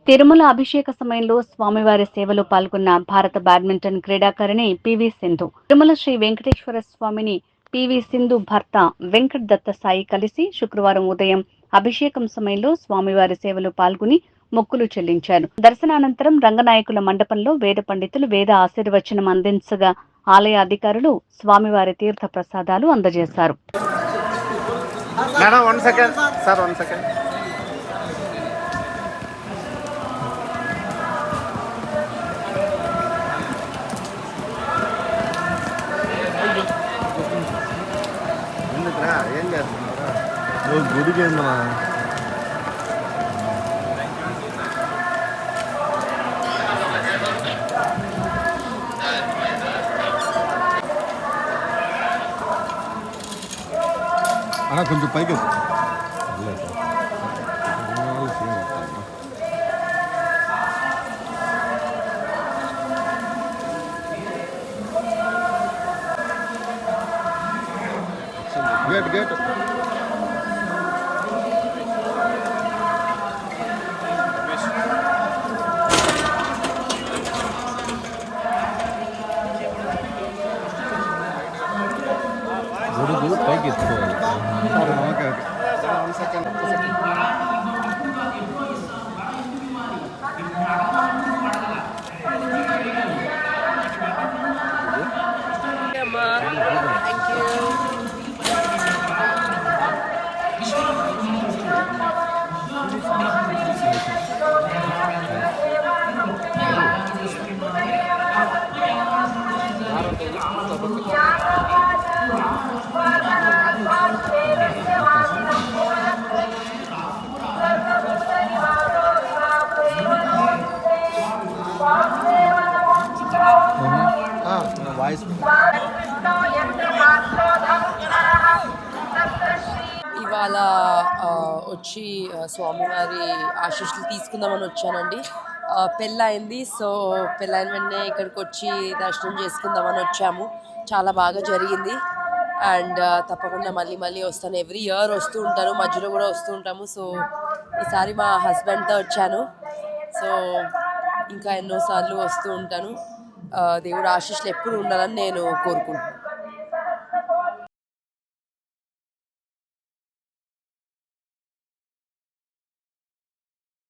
తిరుమల అభిషేక సమయంలో స్వామివారి సేవలో పాల్గొన్న భారత బ్యాడ్మింటన్ క్రీడాకారిణి పివి సింధు. తిరుమల శ్రీ వెంకటేశ్వర స్వామిని పివి సింధు భర్త వెంకట్ దత్త సాయి కలిసి శుక్రవారం ఉదయం అభిషేకం సమయంలో స్వామివారి సేవలో పాల్గొని మొక్కులు చెల్లించారు. దర్శనానంతరం రంగనాయకుల మండపంలో వేద పండితులు వేద ఆశీర్వచనం అందించగా ఆలయ అధికారులు స్వామివారి తీర్థ ప్రసాదాలు అందజేశారు. ఏం చేస్తున్నారా గుడికి ఏందన్నా అన్నా కొంచెం పైకి గేట్ గేట్ గొడుగు పైకి ఎత్తుకోవాలి. ఓకే ఓకే 1 సెకండ్ వాయిస్ ఇవాళ వచ్చి స్వామివారి ఆశీస్సులు తీసుకుందామని వచ్చానండి. పెళ్ళయింది. సో పెళ్ళైన వెంటనే ఇక్కడికి వచ్చి దర్శనం చేసుకుందామని వచ్చాము. చాలా బాగా జరిగింది. అండ్ తప్పకుండా మళ్ళీ మళ్ళీ వస్తాను. ఎవ్రీ ఇయర్ వస్తూ ఉంటాను, మధ్యలో కూడా వస్తూ ఉంటాము. సో ఈసారి మా హస్బెండ్తో వచ్చాను. సో ఇంకా ఎన్నోసార్లు వస్తూ ఉంటాను. దేవుడు ఆశీస్సులు ఎప్పుడు ఉండాలని నేను కోరుకుంటున్నాను.